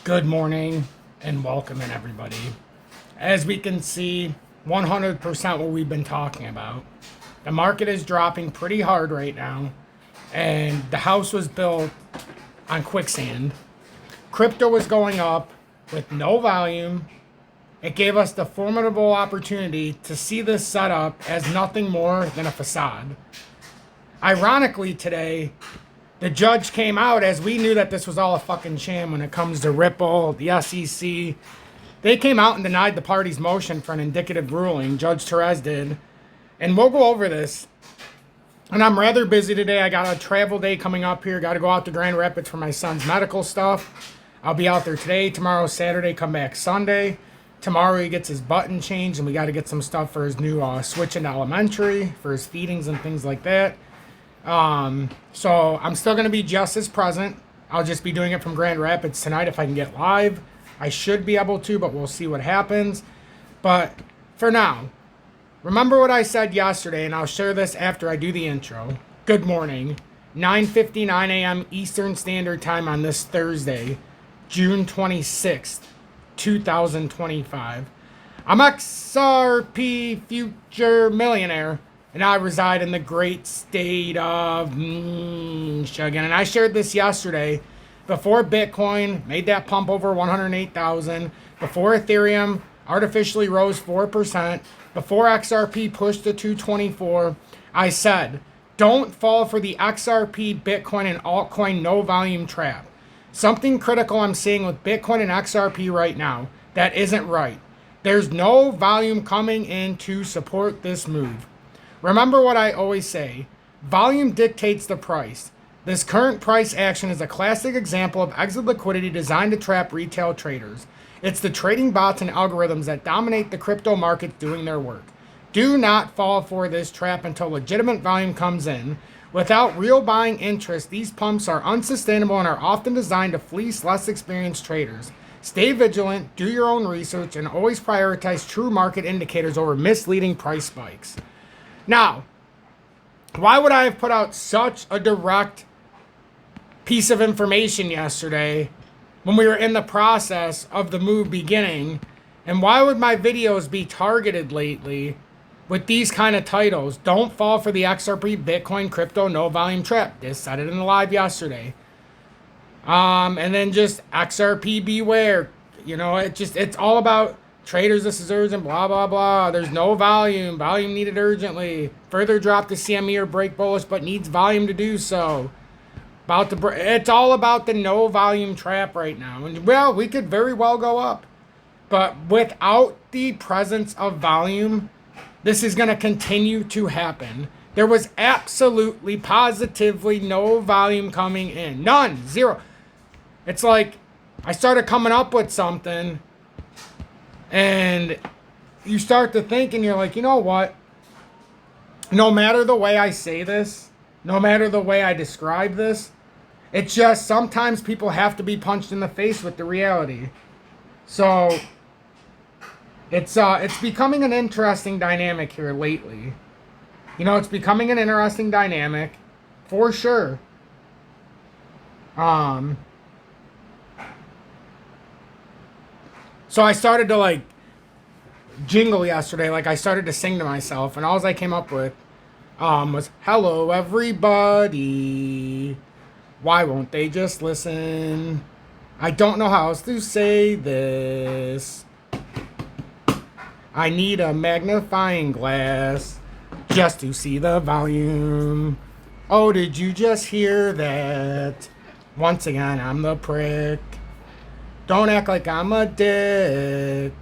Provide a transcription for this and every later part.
Good morning and welcome in, everybody. As we can see, 100% what we've been talking about. The market is dropping pretty hard right now, and the house was built on quicksand. Crypto was going up with no volume. It gave us the formidable opportunity to see this setup as nothing more than a facade. Ironically, today, the judge came out as we knew that this was all a fucking sham when it comes to Ripple, the SEC. They came out and denied the party's motion for an indicative ruling. Judge Therese did. And we'll go over this. And I'm rather busy today. I got a travel day coming up here. Got to go out to Grand Rapids for my son's medical stuff. I'll be out there today, tomorrow, Saturday, come back Sunday. Tomorrow he gets his button changed and we got to get some stuff for his new switch into elementary, for his feedings and things like that. So I'm still going to be just as present. I'll just be doing it from Grand Rapids tonight if I can get live. I should be able to, but we'll see what happens. But for now, remember what I said yesterday, and I'll share this after I do the intro. Good morning. 9:59 a.m. Eastern Standard Time on this Thursday, June 26th, 2025. I'm XRP Future Millionaire. And I reside in the great state of Michigan. And I shared this yesterday. Before Bitcoin made that pump over 108,000. Before Ethereum artificially rose 4%. Before XRP pushed to 224. I said, don't fall for the XRP, Bitcoin, and altcoin no volume trap. Something critical I'm seeing with Bitcoin and XRP right now that isn't right. There's no volume coming in to support this move. Remember what I always say, volume dictates the price. This current price action is a classic example of exit liquidity designed to trap retail traders. It's the trading bots and algorithms that dominate the crypto market doing their work. Do not fall for this trap until legitimate volume comes in. Without real buying interest, these pumps are unsustainable and are often designed to fleece less experienced traders. Stay vigilant, do your own research, and always prioritize true market indicators over misleading price spikes. Now, why would I have put out such a direct piece of information yesterday when we were in the process of the move beginning? And why would my videos be targeted lately with these kind of titles? Don't fall for the XRP, Bitcoin, crypto, no volume trap. This said it in the live yesterday. And then just XRP beware. You know, it's all about traders, this is urgent, blah, blah, blah. There's no volume. Volume needed urgently. Further drop to CME or break bullish, but needs volume to do so. It's all about the no volume trap right now. And, well, we could very well go up. But without the presence of volume, this is going to continue to happen. There was absolutely, positively no volume coming in. None. Zero. It's like I started coming up with something, and you start to think and you're like, you know what? No matter the way I say this, no matter the way I describe this, it's just sometimes people have to be punched in the face with the reality. So it's becoming an interesting dynamic here lately. You know, it's becoming an interesting dynamic for sure. So I started to like jingle yesterday, like I started to sing to myself, and all I came up with was, hello everybody, why won't they just listen? I don't know how else to say this. I need a magnifying glass just to see the volume. Oh, did you just hear that? Once again, I'm the prick. Don't act like I'm a dick.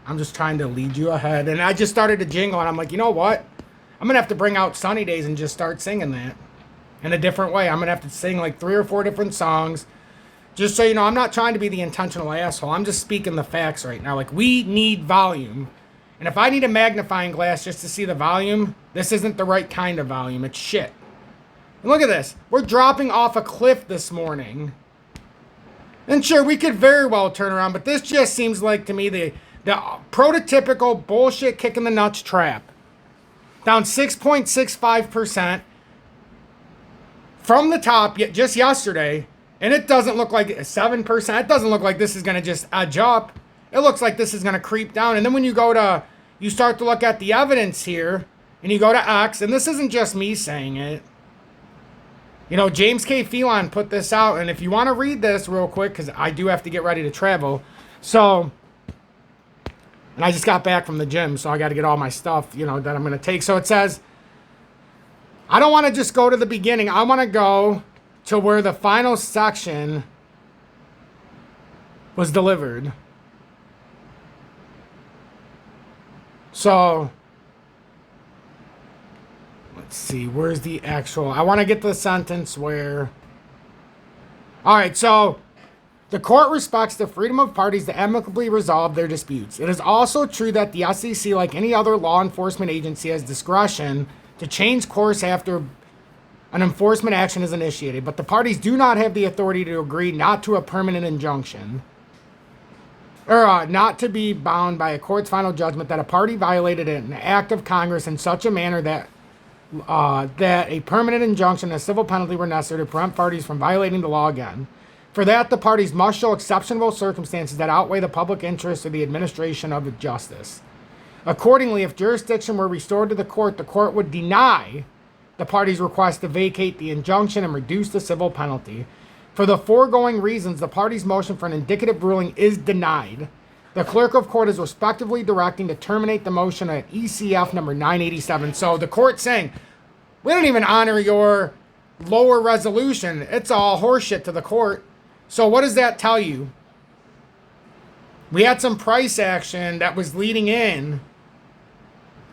I'm just trying to lead you ahead. And I just started to jingle, and I'm like, you know what? I'm going to have to bring out Sunny Days and just start singing that in a different way. I'm going to have to sing like 3 or 4 different songs. Just so you know, I'm not trying to be the intentional asshole. I'm just speaking the facts right now. Like, we need volume. And if I need a magnifying glass just to see the volume, this isn't the right kind of volume. It's shit. And look at this. We're dropping off a cliff this morning. And sure, we could very well turn around, but this just seems like to me the prototypical bullshit kick in the nuts trap. Down 6.65% from the top just yesterday, And it doesn't look like 7%. It doesn't look like this is going to just edge up. It looks like this is going to creep down. And then when you go to, you start to look at the evidence here, and you go to X, and this isn't just me saying it. You know, James K. Phelan put this out, and if you want to read this real quick, because I do have to get ready to travel. So, and I just got back from the gym, so I got to get all my stuff, you know, that I'm going to take. So it says, I don't want to just go to the beginning. I want to go to where the final section was delivered. So, let's see, where's the actual, I want to get to the sentence where, all right, so the court respects the freedom of parties to amicably resolve their disputes. It is also true that the SEC, like any other law enforcement agency, has discretion to change course after an enforcement action is initiated, but the parties do not have the authority to agree not to a permanent injunction, or not to be bound by a court's final judgment that a party violated an act of Congress in such a manner that that a permanent injunction and a civil penalty were necessary to prevent parties from violating the law again. For that, the parties must show exceptional circumstances that outweigh the public interest or the administration of justice. Accordingly, if jurisdiction were restored to the court would deny the parties' request to vacate the injunction and reduce the civil penalty. For the foregoing reasons, the parties' motion for an indicative ruling is denied. The clerk of court is respectively directing to terminate the motion at ECF number 987. So the court's saying, we don't even honor your lower resolution. It's all horseshit to the court. So what does that tell you? We had some price action that was leading in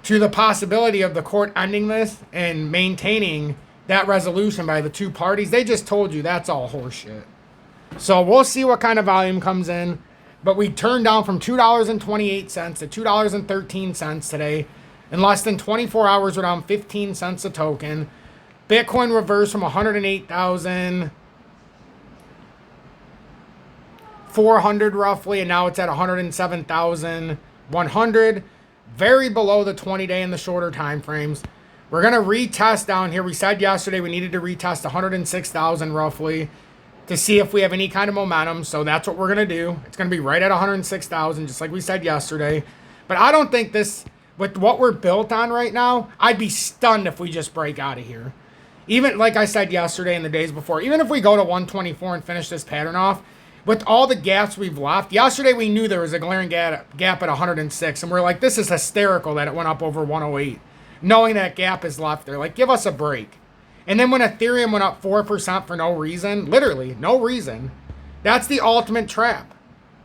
to the possibility of the court ending this and maintaining that resolution by the two parties. They just told you that's all horseshit. So we'll see what kind of volume comes in. But we turned down from $2.28 to $2.13 today. In less than 24 hours, we're down 15 cents a token. Bitcoin reversed from 108,400 roughly, and now it's at 107,100. Very below the 20-day and the shorter time frames. We're going to retest down here. We said yesterday we needed to retest 106,000 roughly to see if we have any kind of momentum. So that's what we're going to do. It's going to be right at 106,000, just like we said yesterday. But I don't think this, with what we're built on right now, I'd be stunned if we just break out of here. Even like I said yesterday and the days before, even if we go to 124 and finish this pattern off, with all the gaps we've left, yesterday we knew there was a glaring gap at 106, and we're like, this is hysterical that it went up over 108, knowing that gap is left there. Like, give us a break. And then when Ethereum went up 4% for no reason, literally no reason, that's the ultimate trap.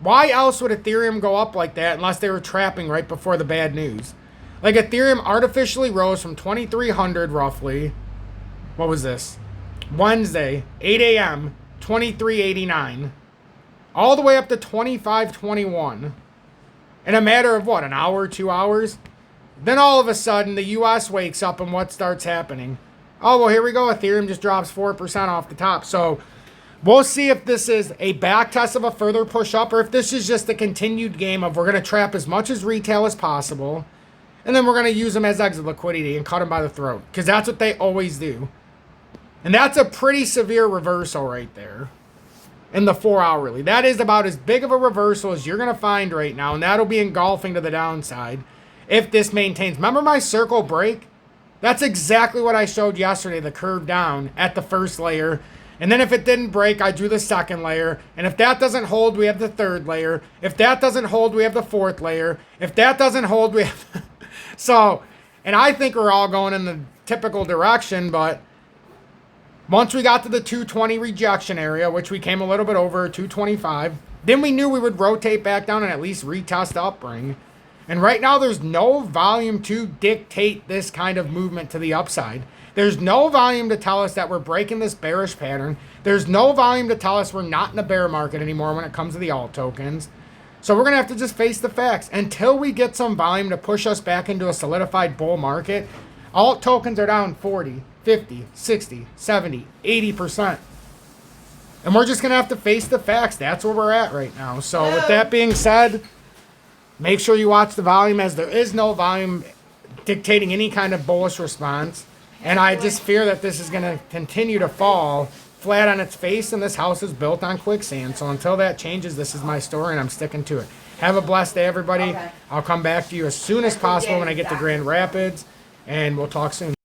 Why else would Ethereum go up like that unless they were trapping right before the bad news? Like, Ethereum artificially rose from 2,300 roughly, what was this? Wednesday, 8 a.m., 2389. All the way up to 2521 in a matter of what, an hour, 2 hours? Then all of a sudden the US wakes up and what starts happening? Oh, well, here we go. Ethereum just drops 4% off the top. So we'll see if this is a back test of a further push up or if this is just a continued game of we're going to trap as much as retail as possible and then we're going to use them as exit liquidity and cut them by the throat because that's what they always do. And that's a pretty severe reversal right there. In the 4 hourly. That is about as big of a reversal as you're going to find right now, and that'll be engulfing to the downside if this maintains. Remember my circle break? That's exactly what I showed yesterday, the curve down at the first layer. And then if it didn't break, I drew the second layer. And if that doesn't hold, we have the third layer. If that doesn't hold, we have the fourth layer. If that doesn't hold, we have... So, and I think we're all going in the typical direction, but once we got to the 220 rejection area, which we came a little bit over 225, then we knew we would rotate back down and at least retest the upbring. And right now there's no volume to dictate this kind of movement to the upside. There's no volume to tell us that we're breaking this bearish pattern. There's no volume to tell us we're not in a bear market anymore when it comes to the alt tokens. So we're going to have to just face the facts. Until we get some volume to push us back into a solidified bull market, alt tokens are down 40, 50, 60, 70, 80%. And we're just going to have to face the facts. That's where we're at right now. So with that being said, make sure you watch the volume as there is no volume dictating any kind of bullish response. And I just fear that this is going to continue to fall flat on its face, and this house is built on quicksand. So until that changes, this is my story, and I'm sticking to it. Have a blessed day, everybody. Okay. I'll come back to you as soon as possible when I get to Grand Rapids, and we'll talk soon.